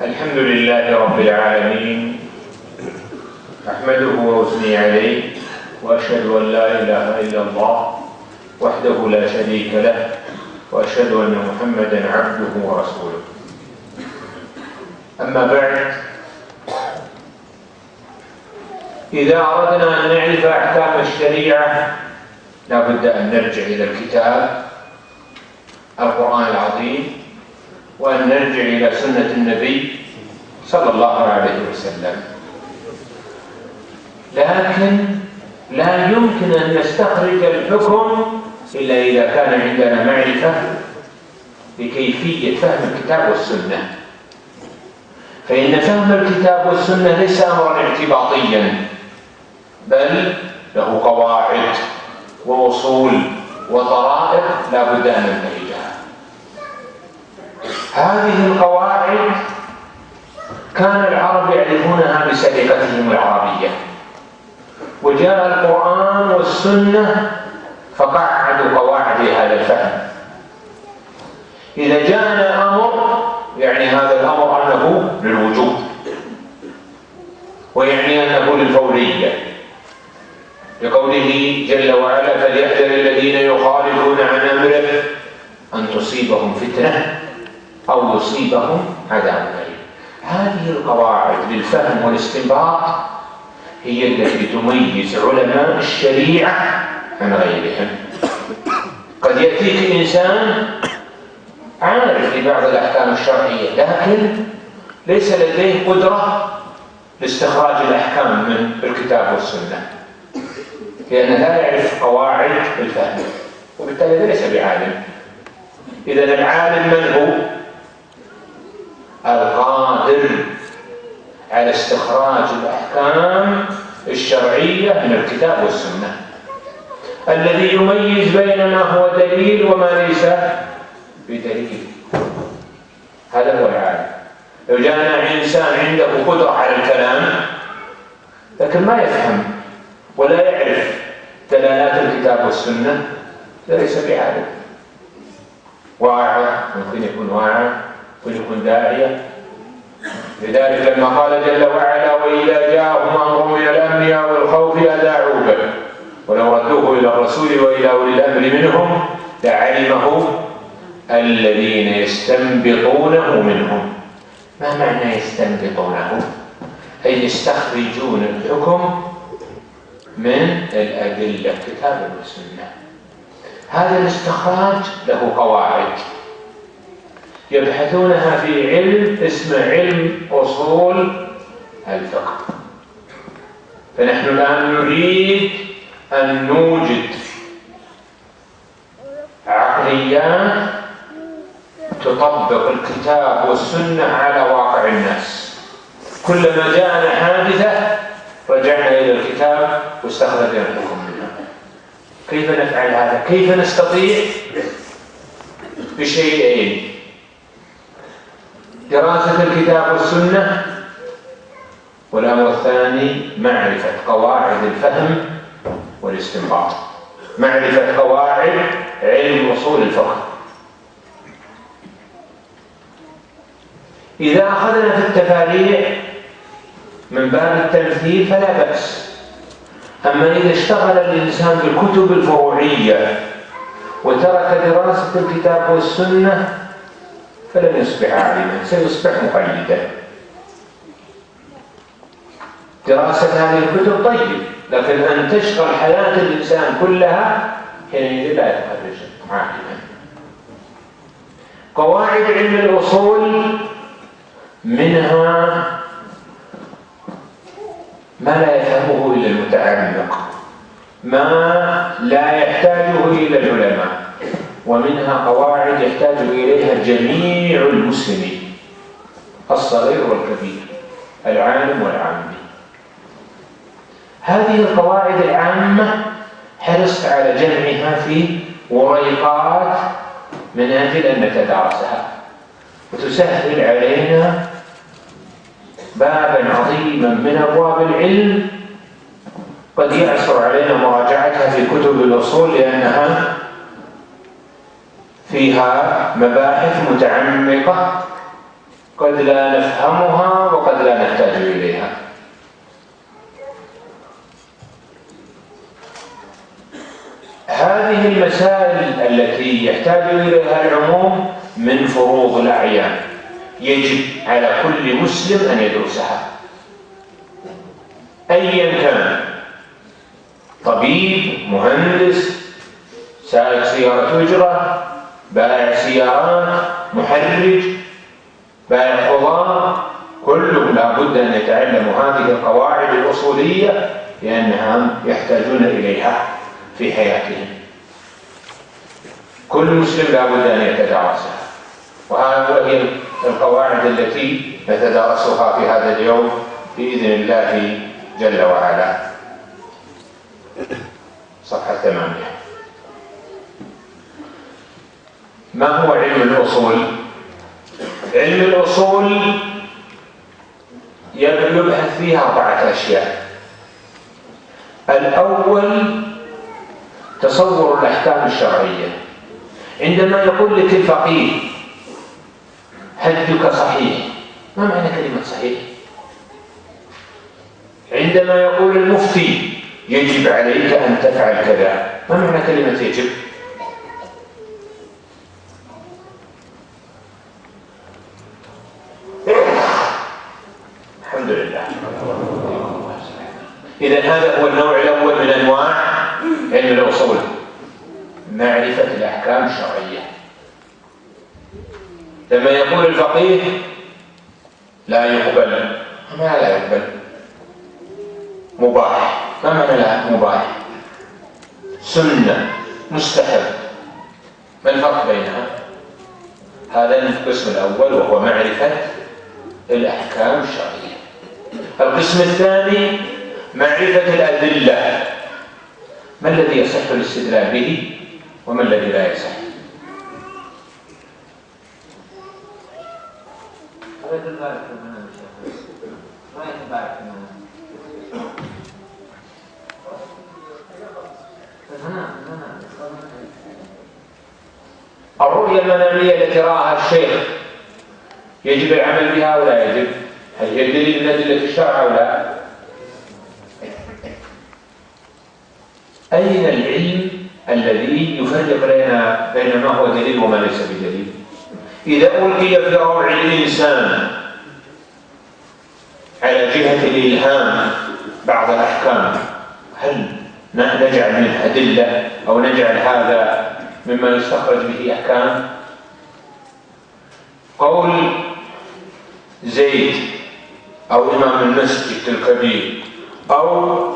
الحمد لله رب العالمين، أحمده وأثني عليه، وأشهد أن لا إله إلا الله وحده لا شريك له، وأشهد أن محمدا عبده ورسوله. أما بعد، إذا أردنا أن نعرف أحكام الشريعة لا بد أن نرجع إلى الكتاب القرآن العظيم، وأن نرجع إلى سنة النبي صلى الله عليه وسلم. لكن لا يمكن أن نستخرج الحكم إلا إذا كان عندنا معرفة بكيفية فهم الكتاب والسنة، فإن فهم الكتاب والسنة ليس أمرا اعتباطيا، بل له قواعد وأصول وطرائق لا بد أن ننتهجها. هذه القواعد كان العرب يعرفونها بسليقتهم العربية، وجاء القرآن والسنة فقعدوا قواعد هذا الفهم. إذا جاءنا أمر يعني هذا الأمر أنه للوجوب، ويعني أنه للفورية، لقوله جل وعلا: فليحذر الذين يخالفون عن أمره أن تصيبهم فتنة أو يصيبهم عذاب أليم. هذه القواعد للفهم والاستنباط هي التي تميز علماء الشريعة عن غيرهم. قد يأتيك إنسان عارف لبعض الأحكام الشرعية، لكن ليس لديه قدرة لاستخراج الأحكام من الكتاب والسنة، لأنه لا يعرف قواعد الفهم، وبالتالي ليس بعالم. إذن العالم من هو؟ القادر على استخراج الأحكام الشرعية من الكتاب والسنة، الذي يميز بين ما هو دليل وما ليس بدليل. هذا هو العالم. لو جاءنا إنسان عنده قدرة على الكلام لكن ما يفهم ولا يعرف دلالات الكتاب والسنة، ليس بعالم. واعظ، ممكن يكون واعظ ويكون داعية. لذلك لما قال جل وعلا: وإذا جاءهم أمر من الأمن أو الخوف أذاعوا به ولو ردوه إلى الرسول وإلى أولي الأمر منهم لعلمه الذين يستنبطونه منهم. ما معنى يستنبطونه؟ أي يستخرجون الحكم من الأدلة الكتاب والسنة. هذا الاستخراج له قواعد يبحثونها في علم اسمه علم أصول الفقه. فنحن الآن نريد أن نوجد عقليات تطبق الكتاب والسنة على واقع الناس. كلما جاءنا حادثة رجعنا إلى الكتاب واستخرجنا الحكم منها. كيف نفعل هذا؟ كيف نستطيع؟ بشيئين: دراسة الكتاب والسنة، والأمر الثاني معرفة قواعد الفهم والاستنباط، معرفة قواعد علم أصول الفقه. إذا أخذنا في التفاريع من باب التمثيل فلا بأس، أما إذا اشتغل الإنسان بالكتب الفروعية وترك دراسة الكتاب والسنة فلن يصبح عالما، سيصبح مقيدا. دراسة هذه الكتب طيب، لكن أن تشغل حياة الإنسان كلها حينئذ لا يتخرج عالما. قواعد علم الأصول منها ما لا يفهمه إلا المتعمق، ما لا يحتاجه إلى العلماء، ومنها قواعد يحتاج إليها جميع المسلمين، الصغير والكبير، العالم والعامي. هذه القواعد العامة حرصت على جمعها في وريقات من أجل أن نتدارسها، وتسهل علينا بابا عظيما من أبواب العلم قد يعسر علينا مراجعتها في كتب الأصول، لأنها فيها مباحث متعمقة قد لا نفهمها وقد لا نحتاج إليها. هذه المسائل التي يحتاج إليها العموم من فروض الأعيان يجب على كل مسلم أن يدرسها أيا كان، طبيب، مهندس، سائق سيارة أجرة، بائع سيارات، محرج، بائع خضار، كلهم لا بد أن يتعلموا هذه القواعد الأصولية لأنهم يحتاجون إليها في حياتهم. كل مسلم لا بد أن يتدارسها، وهي القواعد التي نتدارسها في هذا اليوم بإذن الله جل وعلا. صفحة 8. ما هو علم الأصول؟ علم الأصول يبحث فيها 4 أشياء. الأول تصور الأحكام الشرعية. عندما يقول لك الفقيه حجك صحيح، ما معنى كلمة صحيح؟ عندما يقول المفتي يجب عليك أن تفعل كذا، ما معنى كلمة يجب؟ الحمد لله. إذا هذا هو النوع الأول من أنواع علم الأصول، معرفة الأحكام الشرعية. لما يقول الفقيه لا يقبل، ما لا يقبل؟ مباح، ما معنى لا مباح؟ سنة، مستحب، ما الفرق بينها؟ هذا القسم الأول وهو معرفة الأحكام الشرعية. القسم الثاني معرفة الأدلة، ما الذي يصح الاستدلال به وما الذي لا يصح. الرؤية المنامية التي رآها الشيخ يجب العمل بها أو لا يجب؟ هل هي دليل من أدلة الشرع أو لا؟ أين العلم الذي يفرق بين ما هو دليل وما ليس بدليل؟ إذا ألقي في روع الإنسان على جهة الإلهام بعض الأحكام، هل نجعل منها أدلة أو نجعل هذا مما يستخرج به أحكام؟ قول زيد أو إمام المسجد الكبير أو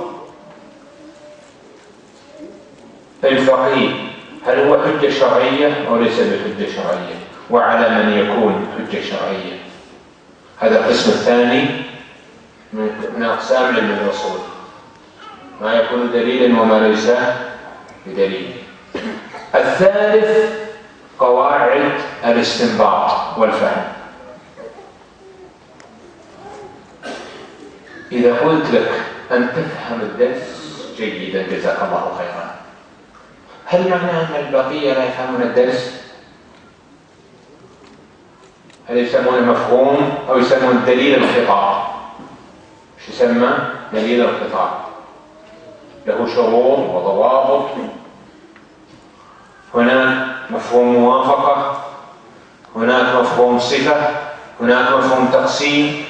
الفقيه، هل هو حجة شرعية أو ليس بحجة شرعية؟ وعلى من يكون حجة شرعية؟ هذا القسم الثاني من أقسام علم الأصول، ما يكون دليلا وما ليس بدليل. الثالث قواعد الاستنباط والفهم. إذا قلت لك أن تفهم الدرس جيدا جزاك الله خيرا، هل معنى أن البقية لا يفهمون الدرس؟ هل يسمونه مفهوم أو يسمونه دليل الخطاب؟ ايش يسمى؟ دليل الخطاب، له شروط وضوابط. هناك مفهوم موافقة، هناك مفهوم صفة، هناك مفهوم تقسيم،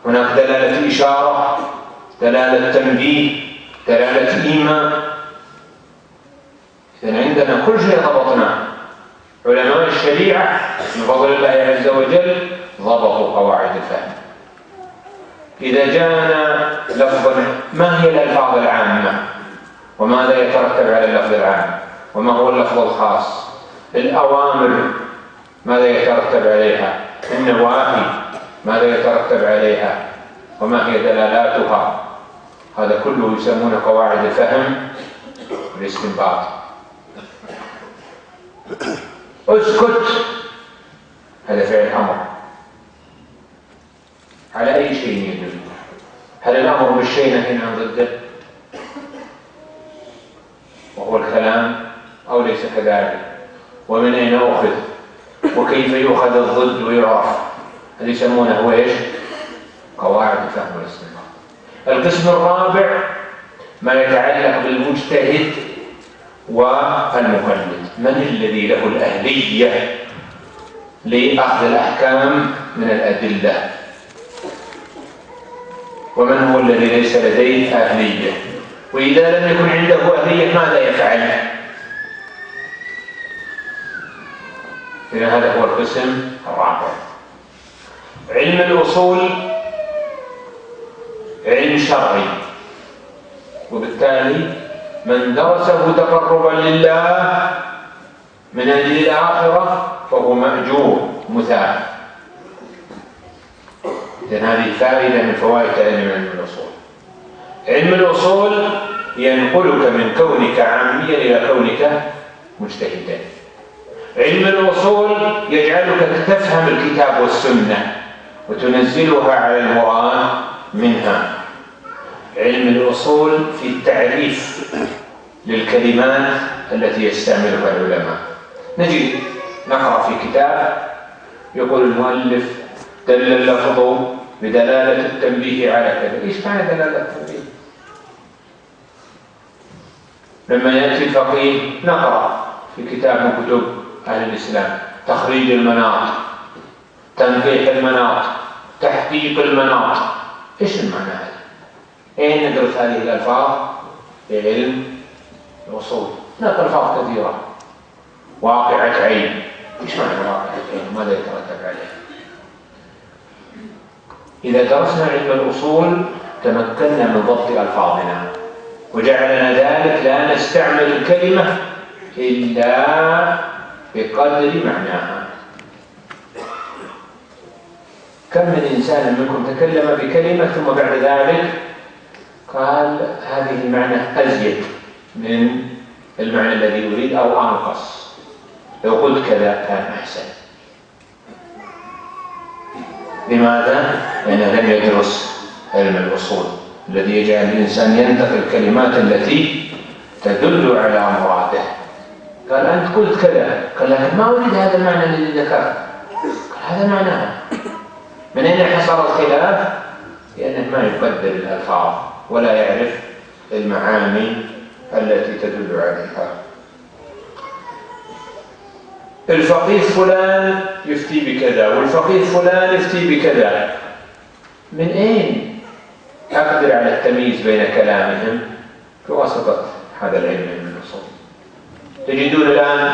هناك دلالة إشارة، دلالة تنبيه، دلالة إيمان. إذن عندنا كل شيء ضبطناه. علماء الشريعة من فضل الله عز وجل ضبطوا قواعد الفهم. إذا جاءنا لفظ، ما هي الألفاظ العامة وماذا يترتب على اللفظ العام وما هو اللفظ الخاص؟ الأوامر ماذا يترتب عليها؟ النواهي ماذا يترتب عليها وما هي دلالاتها؟ هذا كله يسمونه قواعد الفهم والاستنباط. اسكت، هذا فعل أمر، على أي شيء يدل؟ هل الأمر بالشيء نهي عن ضده وهو الكلام أو ليس كذلك؟ ومن أين أخذ؟ وكيف يؤخذ الضد ويعرف؟ هذه يسمونه ايش؟ قواعد الفهم والاستنباط. القسم الرابع ما يتعلق بالمجتهد والمقلد. من الذي له الأهلية لأخذ الأحكام من الأدلة، ومن هو الذي ليس لديه أهلية؟ وإذا لم يكن عنده أهلية ماذا يفعل؟ إذن هذا هو القسم الرابع. علم الأصول علم شرعي، وبالتالي من درسه تقربا لله من أجل الآخرة فهو مأجور مثاب. إذن هذه فائدة من فوائد علم الأصول. علم الأصول ينقلك من كونك عاميا إلى كونك مجتهدا. علم الأصول يجعلك تفهم الكتاب والسنة وتنزلها على المراد منها. علم الأصول في التعريف للكلمات التي يستعملها العلماء. نجي نقرأ في كتاب يقول المؤلف دل اللفظ بدلالة التنبيه على كذا. إيش معنى دلالة التنبيه؟ لما يأتي الفقيه نقرأ في كتاب من كتب أهل الإسلام تخريج المناط، تنقيح المناط، تحقيق المناط. إيش المعنى هذا؟ أين ندرس هذه الألفاظ؟ في علم الأصول. هناك ألفاظ كثيرة. واقعة عين، إيش معنى واقعة عين؟ ماذا يترتب عليه؟ إذا درسنا علم الأصول تمكنا من ضبط ألفاظنا وجعلنا ذلك لا نستعمل الكلمة إلا بقدر معناها. كم من إنسان منكم تكلم بكلمة ثم بعد ذلك قال هذه المعنى أزيد من المعنى الذي يريد أو أنقص، لو قلت كذا كان أحسن. لماذا؟ لأنه لم يدرس علم الأصول الذي يجعل الإنسان ينتقي الكلمات التي تدل على مراده. قال أنت قلت كذا، قال لكن ما أريد هذا المعنى الذي ذكرت. قال هذا معناه. من أين حصل الخلاف؟ لأنه ما يقدر الألفاظ ولا يعرف المعاني التي تدل عليها. الفقيه فلان يفتي بكذا والفقيه فلان يفتي بكذا. من أين أقدر على التمييز بين كلامهم؟ بواسطة هذا العلم من الأصول. تجدون الآن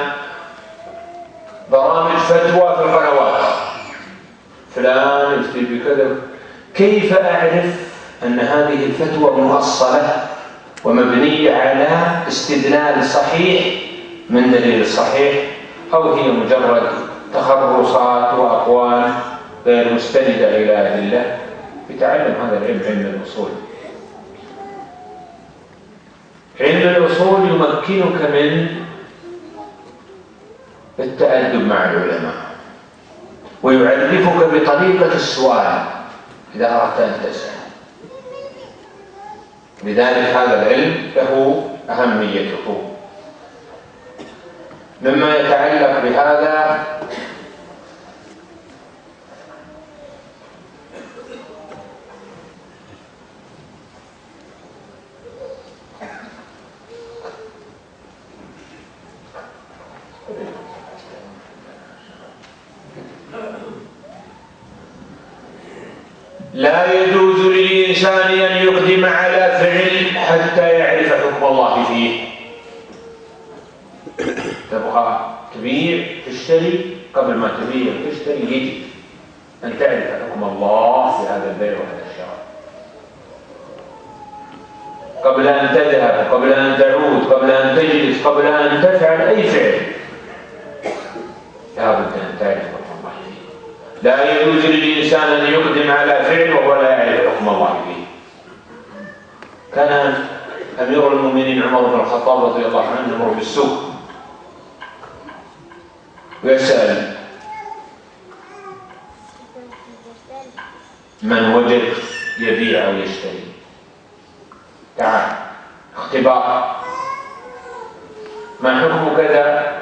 برامج فتوى في القنوات، فلان يفتي بكذا. كيف أعرف أن هذه الفتوى مؤصلة ومبنية على استدلال صحيح من دليل صحيح، أو هي مجرد تخرصات وأقوال غير مستندة إلى أدلة؟ بتعلم هذا العلم، علم الأصول. علم الأصول يمكنك من التأدب مع العلماء ويعرفك بطريقة السؤال إذا أردت أن تسأل. لذلك هذا العلم له أهميته. مما يتعلق بهذا لا يجوز للإنسان أن يقدم على فعل حتى يعرف حكم الله فيه. تبغى تبيع تشتري، قبل ما تبيع تشتري يجب أن تعرف حكم الله في هذا البيع وهذا الشراء. قبل أن تذهب، قبل أن تعود، قبل أن تجلس، قبل أن تفعل أي فعل لا بد أن تعرف حكم الله فيه. لا يجوز للإنسان أن يقدم على فعل وهو لا يعرف حكم الله فيه. كان أمير المؤمنين عمر بن الخطاب رضي الله عنه يمر بالسوق ويسأل من وجد يبيع أو يشتري. تعال اختبار، ما حكم كذا؟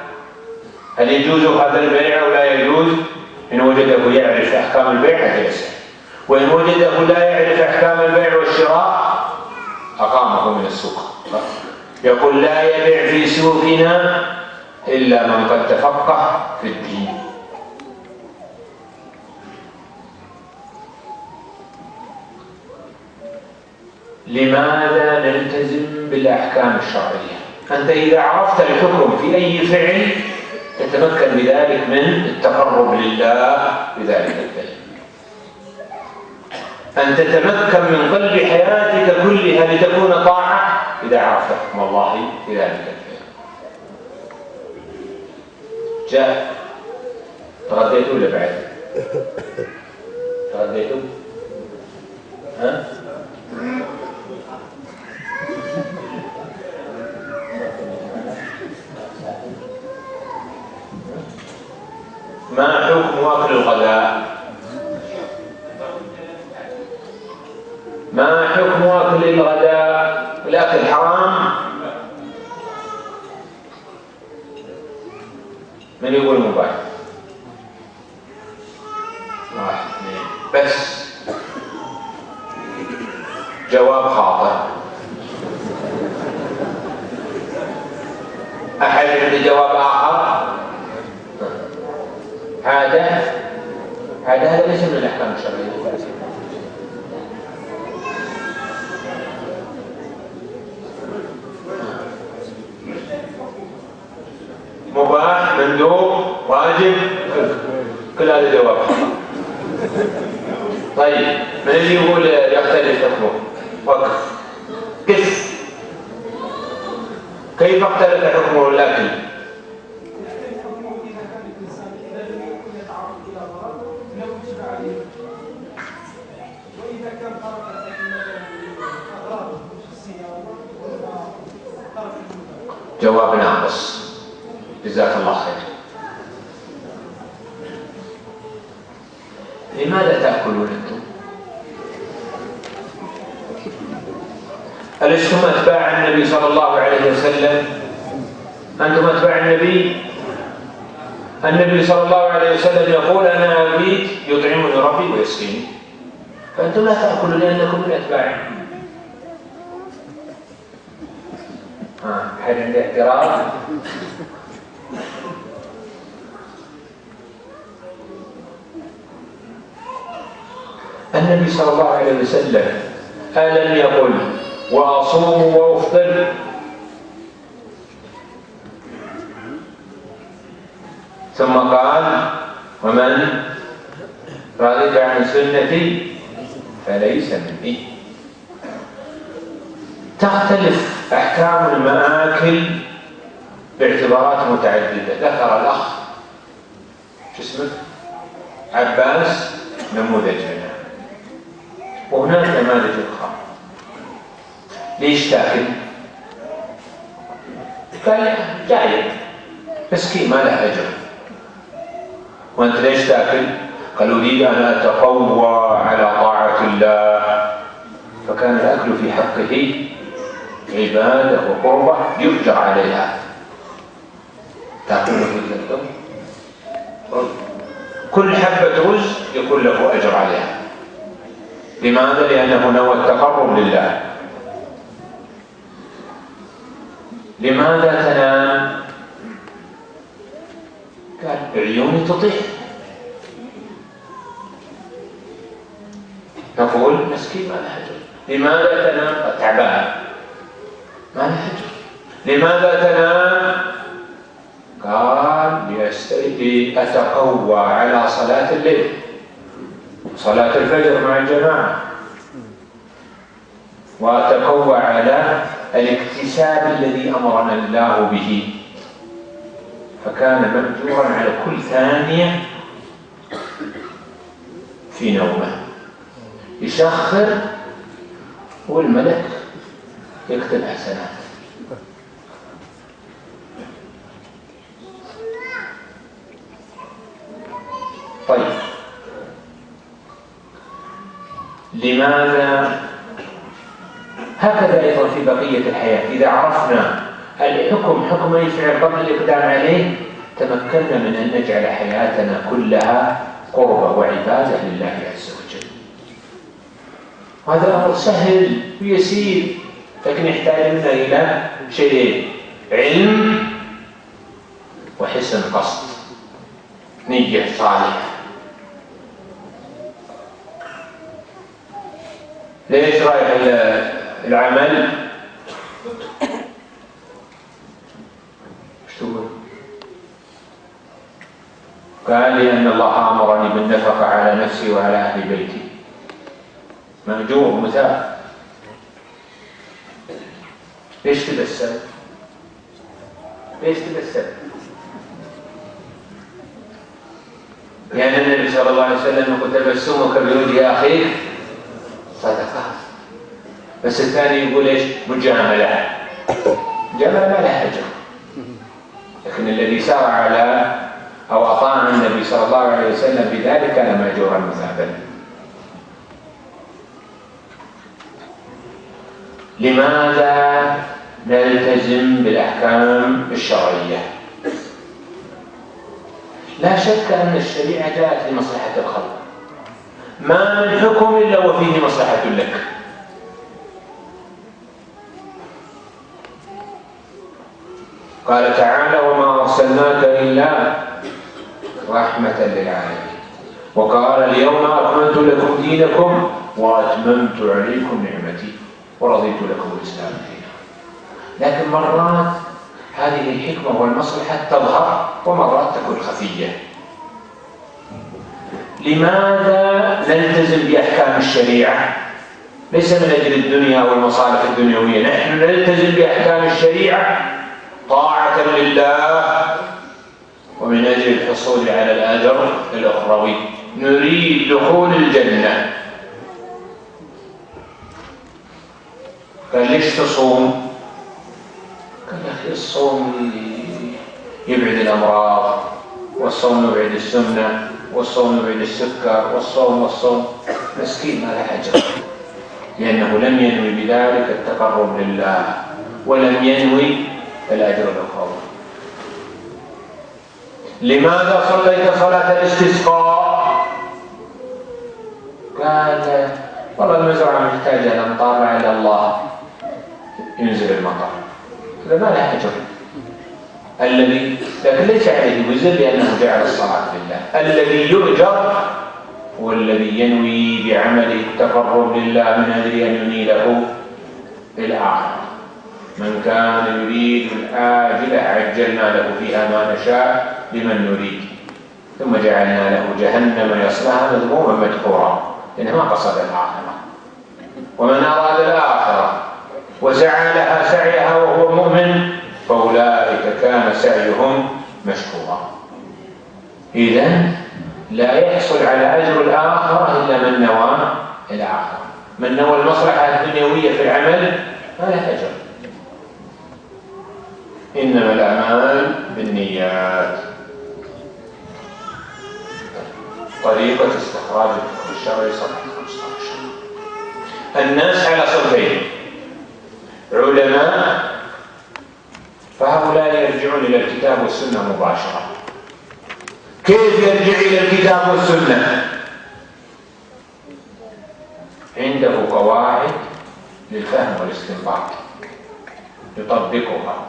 هل يجوز هذا البيع أو لا يجوز؟ إن وجده يعرف أحكام البيع هذا يسأل، وإن وجده لا يعرف أحكام البيع والشراء أقامه من السوق. يقول لا يبيع في سوقنا إلا من قد تفقه في الدين. لماذا نلتزم بالأحكام الشرعية؟ أنت إذا عرفت الحكم في أي فعل تتمكن بذلك من التقرب لله بذلك الفعل. أن تتمكن من قلب حياتك كلها لتكون طاعة إذا عرفت حكم الله في ذلك الفعل. جاء تغديتوا ولا بعد؟ تغديتوا؟ ها؟ ما حكم أكل الغداء؟ ما حكم أكل الغداء؟ الأكل حرام؟ من يقول مباح؟ واحد اثنين بس. جواب خاطئ. أحد عنده جواب آخر؟ هذا ليس من الأحكام الشرعية. مباح، مندوب، واجب، كل هذا جواب خطأ. طيب من اللي يقول يختلف حكمه؟ وقف. كيف اختلف حكمه الأكل؟ جواب ناقص. جزاك الله خير. لماذا تأكلون أنتم؟ ألستم أتباع النبي صلى الله عليه وسلم؟ أنتم أتباع النبي؟ النبي صلى الله عليه وسلم يقول أنا أبيت يطعمني ربي ويسقيني، فأنتم لا تأكلوا لأنكم من أتباعي. هل عنده اعتراض؟ النبي صلى الله عليه وسلم ألم يقل وأصوم وأفطر؟ ثم قال ومن رغب عن سنتي فليس مني. تختلف أحكام المآكل باعتبارات متعددة. ذكر الأخ شو اسمه عباس نموذج منها، وهناك نماذج أخرى. ليش تاكل؟ قال جاي مسكين ما له أجر. وأنت ليش تاكل؟ قالوا لي أنا أتقوى على طاعة الله. فكان الأكل في حقه عبادة وقربة يؤجر عليها. تأكلون في الزبط كل حبة رز يكون له أجر عليها. لماذا؟ لأنه نوى التقرب لله. لماذا تنام؟ قال عيوني تطيح. نقول مسكين ما له أجر. لماذا تنام؟ تعبان ما له أجر. لماذا تنام؟ قال لأتقوى على صلاة الليل، صلاة الفجر مع الجماعة، وأتقوى على الاكتساب الذي أمرنا الله به. فكان مأجورا على كل ثانية في نومه. يشخر والملك يكتب حسنات. طيب لماذا هكذا أيضا في بقية الحياة؟ إذا عرفنا الحكم حكم الفعل قبل الإقدام عليه تمكنا من أن نجعل حياتنا كلها قربة وعبادة لله عز وجل. هذا أمر سهل ويسير، لكن يحتاج منا إلى شيئين: علم وحسن قصد، نية صالحة. ليش رايح العمل؟ ايش تقول؟ قال لي أن الله أمرني بالنفقة على نفسي وعلى أهل بيتي. مأجور مثال. ليش تبسم؟ ليش تبسم؟ يعني النبي صلى الله عليه وسلم يقول: تبسمك بوجه أخيك صدقة. بس الثاني يقول ايش؟ مجاملة. مجاملة ما لها أجر، لكن الذي سار على أو أطاع النبي صلى الله عليه وسلم بذلك كان مأجورا مثابا. لماذا نلتزم بالأحكام الشرعية؟ لا شك أن الشريعة جاءت لمصلحة الخلق، ما من حكم إلا وفيه مصلحة لك. قال تعالى: وما أرسلناك إلا رحمة للعالمين. وقال: اليوم أكملت لكم دينكم وأتممت عليكم نعمتي ورضيت لكم الإسلام دينا. لكن مرات هذه الحكمة والمصلحة تظهر ومرات تكون خفية. لماذا نلتزم بأحكام الشريعة؟ ليس من أجل الدنيا والمصالح الدنيوية، نحن نلتزم بأحكام الشريعة طاعة لله ومن أجل الحصول على الأجر الأخروي، نريد دخول الجنة. قال: ليش تصوم؟ قال: يا أخي الصوم يبعد الأمراض، والصوم يبعد السمنة، والصوم يبعد السكر، والصوم مسكين ما له أجر، لأنه لم ينوي بذلك التقرب لله ولم ينوي الأجر الأخروي. لماذا صليت صلاة الاستسقاء؟ قال: والله المزرعة محتاجة الأمطار لعل الله ينزل المطر. هذا ما له أجر. لكن ليس عليه وزر لأنه جعل الصلاة لله. الذي يؤجر هو الذي ينوي بعمله التقرب لله من أجل أن ينيله الآخرة. من كان يريد الآجلة عجلنا له فيها ما نشاء لمن نريد ثم جعلنا له جهنم يصلاها مذموما مدحورا، لأنه ما قصد الآخرة. ومن أراد الآخرة وسعى لها سعيها وهو مؤمن فأولئك كان سعيهم مشكورا. إذن لا يحصل على أجر الآخرة إلا من نوى الآخرة. من نوى المصلحة الدنيوية في العمل ما له أجر. إنما الأعمال بالنيات. طريقة استخراج الحكم الشرعي صفحة 15. الناس على صنفين: علماء فهؤلاء يرجعون إلى الكتاب والسنة مباشرة. كيف يرجع إلى الكتاب والسنة؟ عنده قواعد للفهم والاستنباط يطبقها،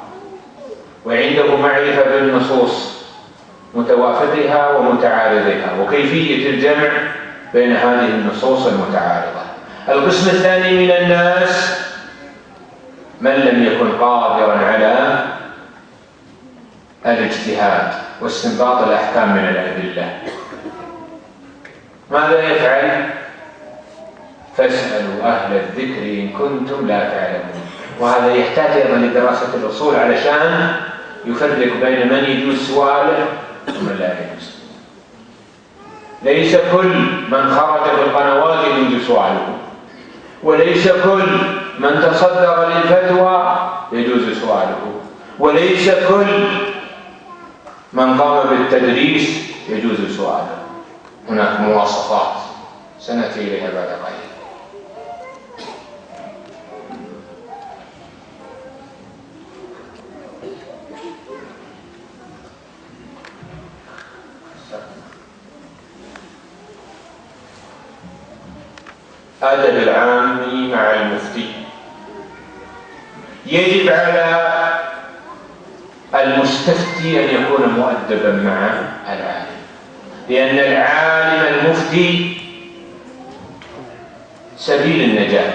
وعنده معرفة بالنصوص متوافقها ومتعارضها وكيفية الجمع بين هذه النصوص المتعارضة. القسم الثاني من الناس من لم يكن قادرا على الاجتهاد واستنباط الأحكام من الأدلة. ماذا يفعل؟ فاسألوا أهل الذكر إن كنتم لا تعلمون. وهذا يحتاج أيضا لدراسة الأصول علشان يفرق بين من يجوز سؤاله ومن لا يجوز. ليس كل من خرج في القنوات يجوز سؤاله، وليس كل من تصدر للفتوى يجوز سؤاله، وليس كل من قام بالتدريس يجوز سؤاله. هناك مواصفات سنأتي إليها بعد قليل. أدب العام مع المفتي. يجب على المستفتي أن يكون مؤدبا مع العالم، لأن العالم المفتي سبيل النجاة،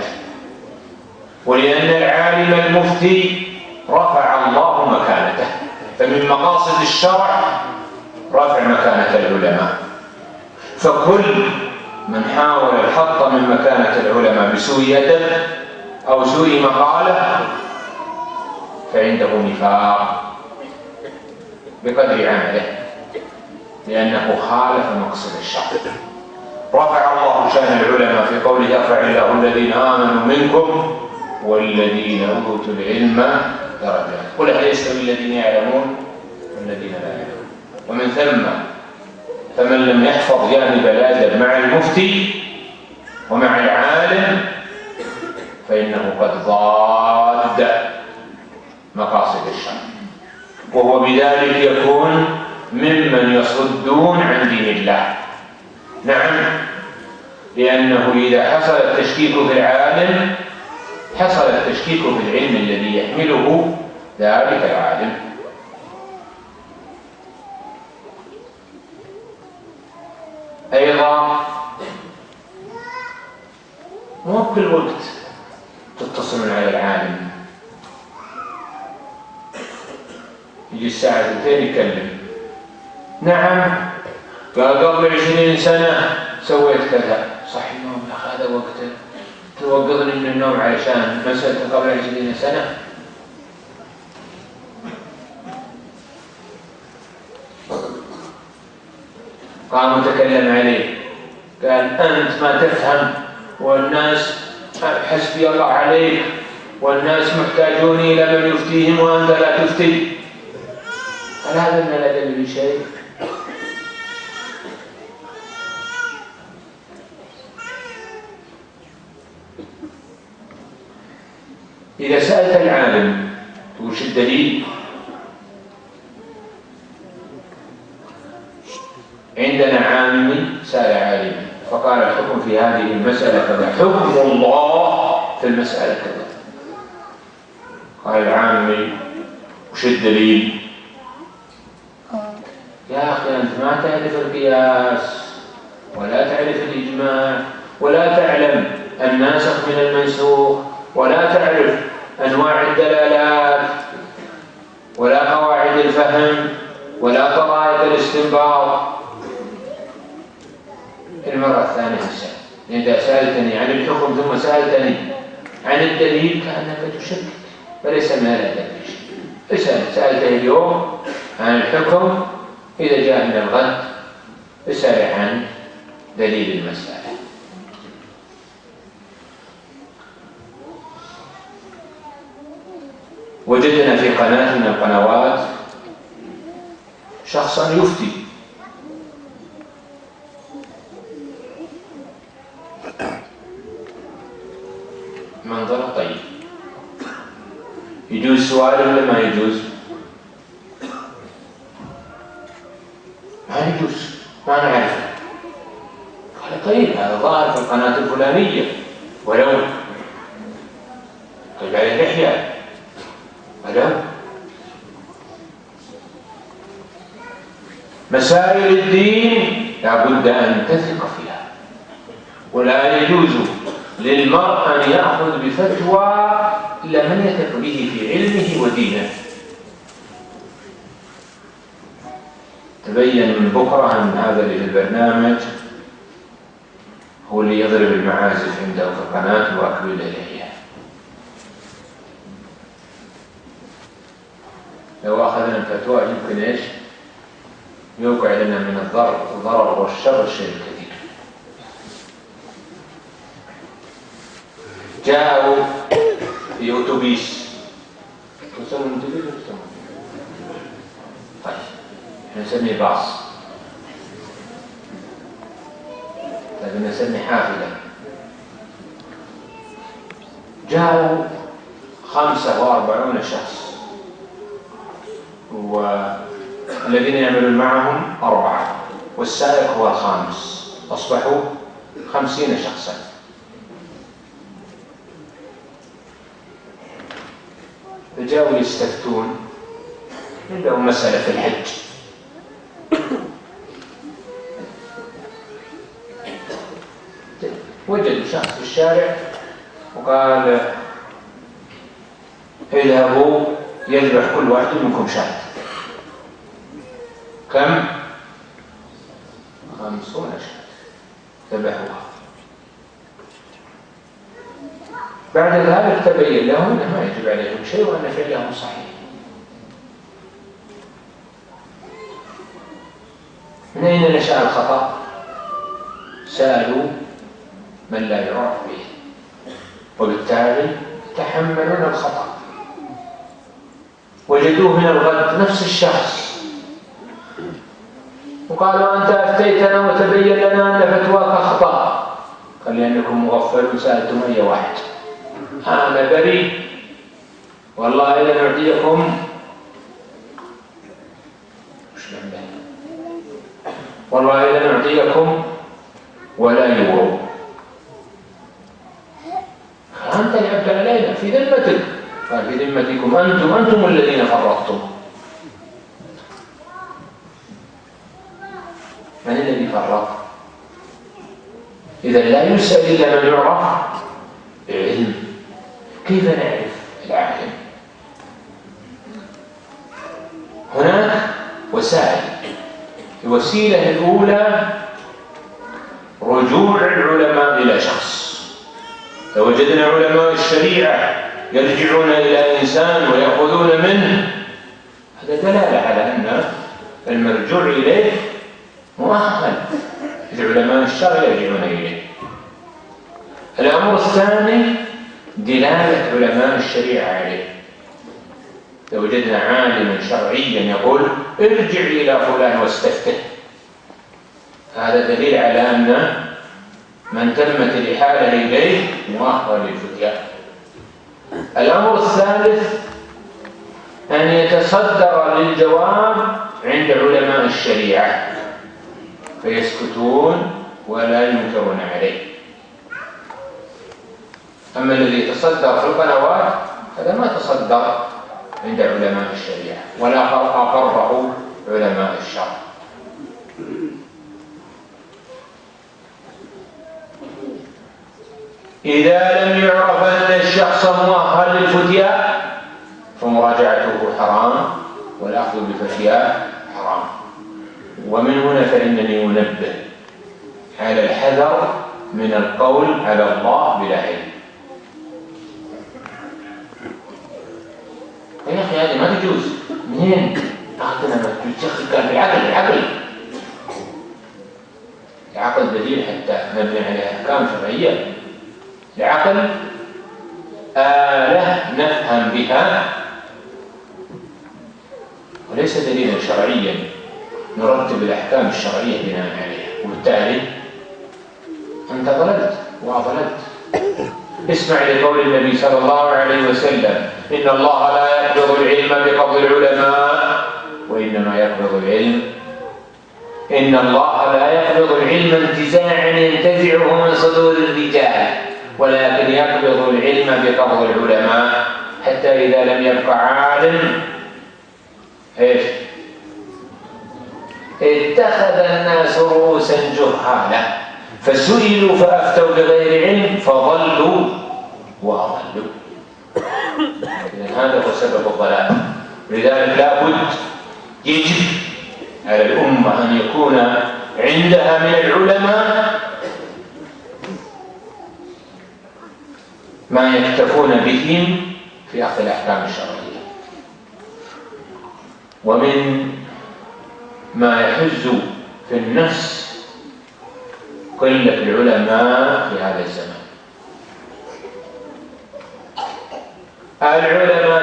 ولأن العالم المفتي رفع الله مكانته، فمن مقاصد الشرع رفع مكانة العلماء. فكل من حاول الحط من مكانة العلماء بسوء أدب أو سوء مقالة فعنده نفاق بقدر عمله، لأنه خالف مقصد الشرع. رفع الله شأن العلماء في قوله يرفع الله الذين آمنوا منكم والذين أوتوا العلم درجات، قل هل يستوي الذين يعلمون والذين لا يعلمون. ومن ثم فمن لم يحفظ جانب الأدب مع المفتي ومع العالم فإنه قد ضاد مقاصد الشرع، وهو بذلك يكون ممن يصدون عن دين الله. نعم، لأنه إذا حصل التشكيك في العالم حصل التشكيك في العلم الذي يحمله ذلك العالم. أيضا مو بكل وقت تتصلون على العالم، يجي الساعة 2 يكلم، نعم قال قبل 20 سنة سويت كذا، صح النوم يا أخي هذا وقته، توقظني من النوم علشان مسألة قبل 20 سنة. قام متكلم عليه قال أنت ما تفهم، والناس حسبي الله عليك، والناس محتاجون إلى من يفتيهم وأنت لا تفتي. هل هذا من الأدب بشيء؟ إذا سألت العالم وش الدليل؟ عندنا عامي سأل عالما فقال الحكم في هذه المسألة كذا، حكم الله في المسألة كذا. قال العامي وش الدليل؟ يا أخي أنت ما تعرف القياس ولا تعرف الإجماع ولا تعلم الناسخ من المنسوخ ولا تعرف أنواع الدلالات ولا قواعد الفهم ولا طرائق الاستنباط. المرة الثانية السؤال، إذا سألتني عن الحكم ثم سألتني عن الدليل كأنك تشكك، فليس من هذا الشيء. سألته اليوم عن الحكم، إذا جاء من الغد اسأل عن دليل المسألة. وجدنا في قناة من القنوات شخصا يفتي منظر طيب، يجوز سؤال ولا ما يجوز؟ ما يجوز، ما نعرفه. قال طيب هذا ظاهر في القناة الفلانية، ولو طيب عليه لحية، ولو مسائل الدين لا بد أن تثق فيها، ولا يجوز للمرء أن يأخذ بفتوى إلا من يثق به في علمه ودينه. تبين من بكرة أن هذا اللي في البرنامج هو اللي يضرب المعازف عنده في القناة وأكل اللحية. لو أخذنا الفتوى يمكن إيش؟ يوقع لنا من الضرر والشر الشيء الكثير. جاءوا في أوتوبيس، تسمون أوتوبيس ولا تسمون؟ طيب احنا نسميه باص، طيب نسميه حافلة. جاءوا 45 شخص، والذين يعملون معهم 4 والسائق هو الخامس، أصبحوا 50 شخصا. فجاءوا يستفتون، عندهم مسألة في الحج، وجدوا شخص في الشارع وقال اذهبوا يذبح كل واحد منكم شاة. كم؟ 50 شاة ذبحوها. بعد ذلك تبين لهم أنه ما يجب عليهم شيء وأن فعلهم صحيح. من أين نشأ الخطأ؟ سألوا من لا يعرف به، وبالتالي تحملون الخطأ. وجدوه من الغد نفس الشخص وقالوا أنت أفتيتنا وتبين لنا أن فتواك خطأ. قال لأنكم مغفلون سألتم أي واحد. أنا بريء والله إذا نعطيكم والله إذا نعطيكم ولا يورو. أنت لعبت علينا في ذمتك. قال في ذمتكم أنتم الذين فرطتم. من الذي فرط؟ إذا لا يسأل إلا من يعرف العلم. كيف نعرف العالم؟ هناك وسائل. الوسيلة الأولى رجوع العلماء إلى شخص. لو وجدنا علماء الشريعة يرجعون إلى إنسان ويأخذون منه، هذا دلالة على أن المرجوع إليه مؤهل. العلماء الشرع يرجعون إليه. الأمر الثاني دلالة علماء الشريعة عليه. لو وجدنا عالما شرعيا يقول ارجع إلى فلان واستفتح، هذا دليل على أن من تمت الإحالة إليه مؤهل للفتيا. الأمر الثالث أن يتصدر للجواب عند علماء الشريعة فيسكتون ولا ينكرون عليه. أما الذي يتصدر في القنوات هذا ما تصدر عند علماء الشريعة ولا أقره علماء الشرع. إذا لم يعرف أن الشخص مؤهل للفتيا فمراجعته حرام والأخذ بفتياه حرام. ومن هنا فإنني أنبه على الحذر من القول على الله بلا علم. يا أخي هذه ما تجوز. منين أخذنا ما تجوز؟ يا أخي كان بالعقل. العقل دليل حتى نبني عليه أحكام شرعية. العقل آلة نفهم بها وليس دليلا شرعيا نرتب الأحكام الشرعية بناء عليها. وبالتالي أنت ضللت وأضللت. اسمع لقول النبي صلى الله عليه وسلم إن الله لا يقبض العلم بقبض العلماء وإنما يقبض العلم إن الله لا يقبض العلم انتزاعا ينتزعه من صدور الرجال ولكن يقبض العلم بقبض العلماء حتى إذا لم يبقى عالم اتخذ الناس رؤوسا جهالا فسئلوا فأفتوا بغير علم فضلوا وأضلوا. إذن هذا هو سبب الضلال. لذلك لا بد يجب على الأمة أن يكون عندها من العلماء ما يكتفون بهم في أخذ الأحكام الشرعية. ومن ما يحز في النفس قلة العلماء في هذا الزمان. العلماء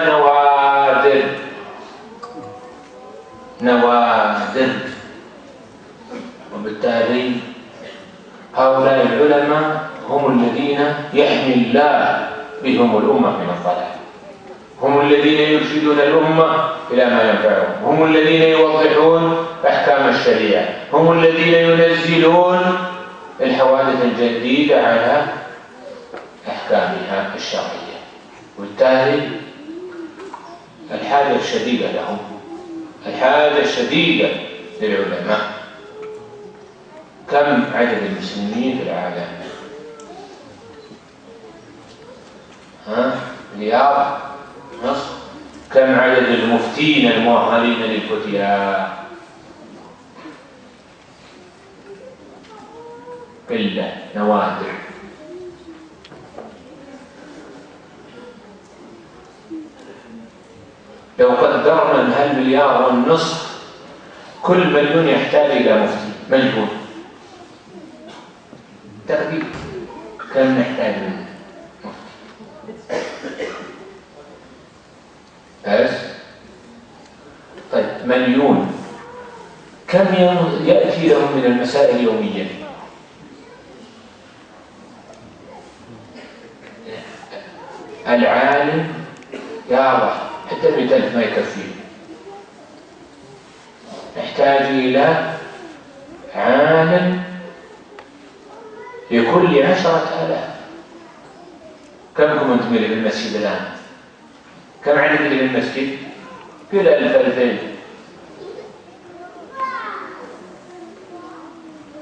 نوادر وبالتالي هؤلاء العلماء هم الذين يحمي الله بهم الأمة من الضلال. هم الذين يرشدون الأمة إلى ما ينفعهم. هم الذين يوضحون أحكام الشريعة. هم الذين ينزلون الحوادث الجديدة على أحكامها الشرعية. وبالتالي الحاجة الشديدة لهم، الحاجة الشديدة للعلماء. كم عدد المسلمين في العالم؟ مليار نصف. كم عدد المفتين المؤهلين للفتيا؟ قلة، نوادر. لو قدرنا أن هالمليار والنصف كل مليون يحتاج إلى مفتي، مليون تقدير كم نحتاج منه مفتي؟ بس طيب مليون كم يأتي لهم من المسائل يوميا؟ العالم يا الله حتى 100,000 ما يكفيه، نحتاج إلى عالم لكل 10,000. كمكم أنتم اللي في المسجد الآن؟ كم عدد اللي في المسجد؟ كل 1000-2000.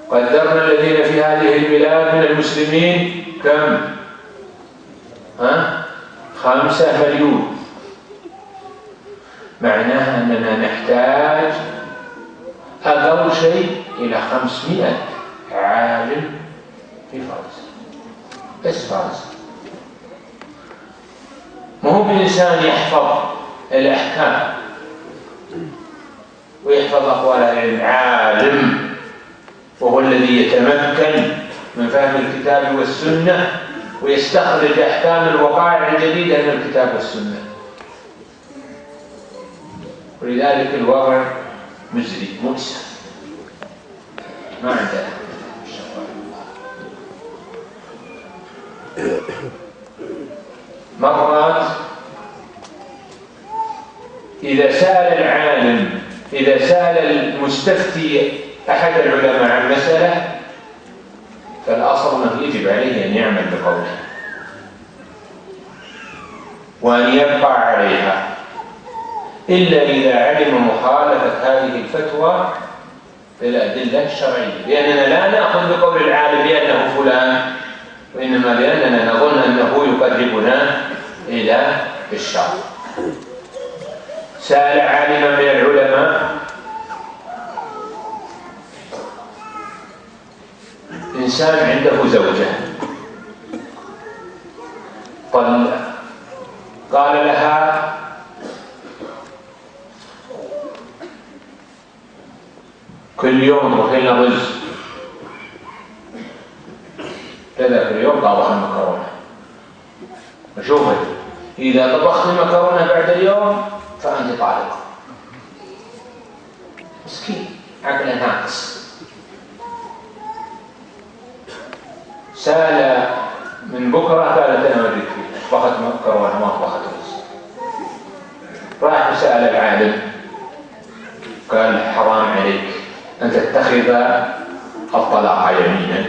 قدرنا الذين في هذه البلاد من المسلمين كم؟ 5 مليون. معناها أننا نحتاج أقل شيء إلى 500 عالم في فارس، بس فارس. ما هو بالإنسان يحفظ الأحكام ويحفظ أقوال العالم، وهو الذي يتمكن من فهم الكتاب والسنة ويستخرج أحكام الوقائع الجديدة من الكتاب والسنة. ولذلك الوضع مزري مؤسف، ما عندنا. مرات إذا سأل العالم، إذا سأل المستفتي أحد العلماء عن مسألة، فالأصل أنه يجب عليه أن يعمل بقوله وأن يبقى عليها، إلا إذا علم مخالفة هذه الفتوى بالأدلة الشرعية، لأننا لا نأخذ بقول العالم بأنه فلان، وإنما لأننا نظن أنه يقربنا إلى الشرع. سأل عالما من العلماء إنسان عنده زوجة طلق، قال لها كل يوم طبخي لنا رز، كذا كل يوم طبخ المكرونة، وشوفي إذا طبخت المكرونة بعد اليوم فأنت طالق. مسكين عقله ناقص. سأل من بكرة قالت أنا أوريك فيه، طبخت مكرونة ما طبخت رز. راح وسأل العالم قال حرام عليك أن تتخذ الطلاق يمينا،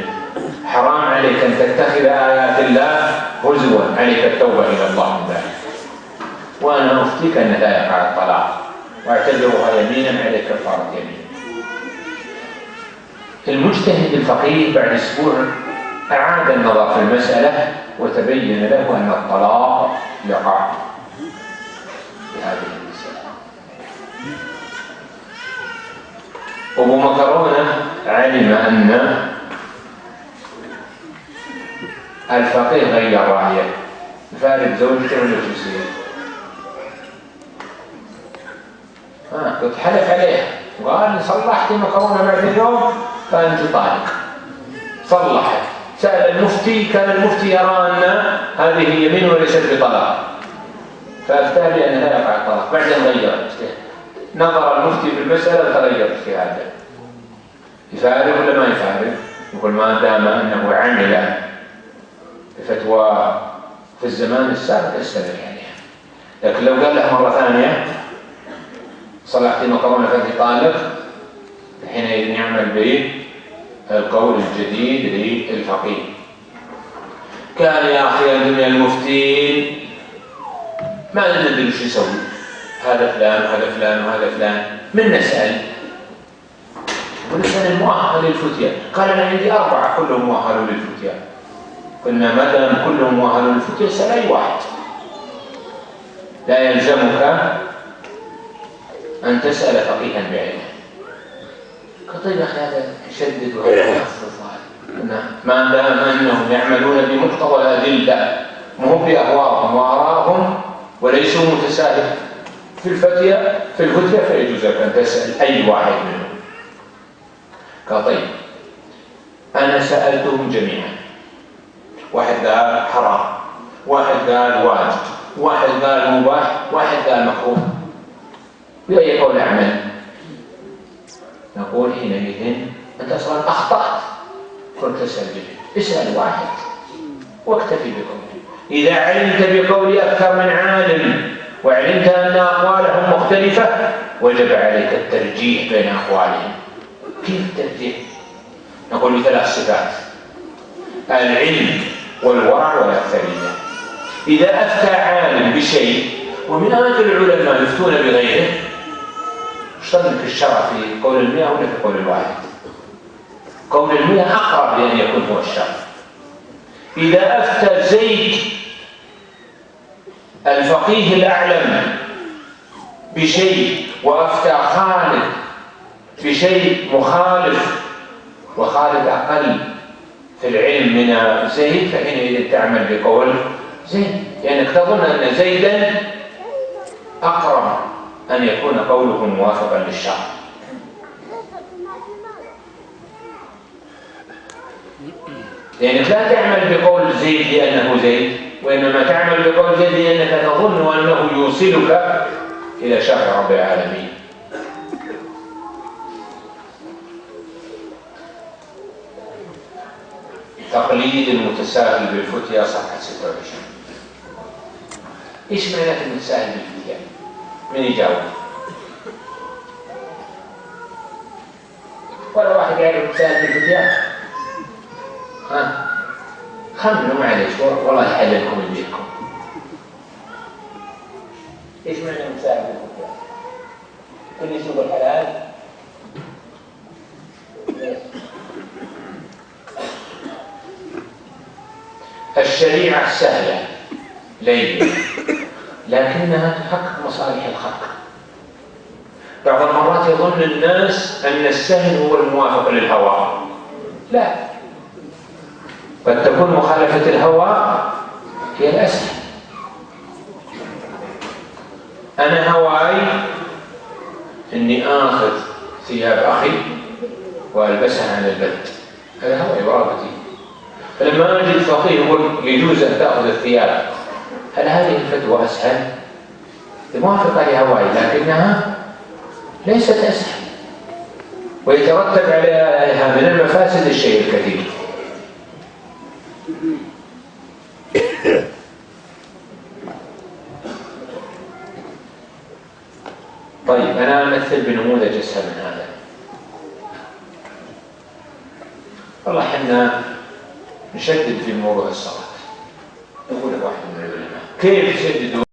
حرام عليك أن تتخذ آيات الله هزوا، عليك التوبة إلى الله من ذلك، وأنا أفتيك أن لا يقع الطلاق واعتبرها يمينا عليك كفارة يمين. المجتهد الفقيه بعد أسبوع أعاد النظر في المسألة وتبين له أن الطلاق يقع في هذه المسألة. أبو مكرونة علم أن الفقيه غير رأيه، فارق زوجته ولا يصير؟ قد حلف عليها وقال صلحت مكرونة بعد اليوم فأنت طالق. صلحت، سأل المفتي، كان المفتي يرى أن هذه يمين وليست بطلاق، فأفتى بأن لا يقع الطلاق. بعدين غير، نظر المفتي في المسألة وتغير اجتهاده. يفارق ولا ما يفارق؟ يقول ما دام أنه عمل بفتوى في الزمان السابق استمر عليها. لكن لو قال له مرة ثانية صلحت مكرونة فأنت طالق، حينئذ يعمل بالقول الجديد للفقيه. كان يا أخي من المفتين ما ندري شو يسوي، هذا فلان وهذا فلان وهذا فلان، من نسأل؟ ونسأل المؤهل للفتية. قال أنا عندي 4 كلهم مؤهلون للفتية. قلنا ما دام كلهم مؤهلون للفتية اسأل أي واحد، لا يلزمك أن تسأل فقيها بعينه. قال طيب أخي هذا يشدد وهذا يخفف، ما دام أنهم يعملون بمقتضى الأدلة مو بأهواءهم وآرائهم وليسوا متساهل في الفتية فيجوز لك أن تسأل أي واحد منهم. قال طيب أنا سألتهم جميعا، واحد قال حرام، واحد قال واجب، واحد قال مباح، واحد قال مكروه، بأي قول أعمل؟ نقول حينئذ أنت أصلا أخطأت، كنت تسأل جميعا، اسأل واحد واكتفي بقوله. إذا علمت بقول أكثر من عالم وعلمت أن أقوالهم مختلفة وجب عليك الترجيح بين أقوالهم. كيف الترجيح؟ نقول ب3 صفات: العلم والورع والأكثرية. إذا أفتى عالم بشيء، ومن أجل العلماء يفتون بغيره، اشترك الشرع في قول 100 ولا في قول 1؟ قول 100 أقرب لأن يكون هو الشرع. إذا أفتى زيد الفقيه الأعلم بشيء وأفتى خالد بشيء مخالف وخالد أقل في العلم من زيد، فحينئذ تعمل بقول زيد، لأنك تظن أن زيدا أقرب أن يكون قوله موافقا للشرع. لأنك لا تعمل بقول زيد لأنه زيد، وإنما تعمل بقول زيد لأنك تظن أنه يوصلك إلى شرع رب العالمين. تقليد المتساهل بالفتيا صفحة 26. إيش معنى المتساهل بالفتيا؟ من يجاوب؟ ولا واحد يعرف المتساهل بالفتيا؟ خمنوا معليش والله يحللكم يجيكم. إيش معنى المتساهل بالفتيا؟ كل يسوق الحلال؟ الشريعة سهلة ليلة لكنها تحقق مصالح الخلق. بعض المرات يظن الناس أن السهل هو الموافق للهوى، لا، قد تكون مخالفة الهوى هي الأسهل. أنا هواي إني آخذ ثياب أخي وألبسها عن البلد، هذا هواي ورغبتي. فلما أجد فقيه يقول يجوز أن تأخذ الثياب، هل هذه الفتوى أسهل؟ موافقة لهواي لكنها ليست أسهل، ويترتب عليها من المفاسد الشيء الكثير. طيب أنا أمثل بنموذج أسهل من هذا. والله حنا نشدد في موضوع الصلاة. يقول واحد من العلماء كيف يشددوا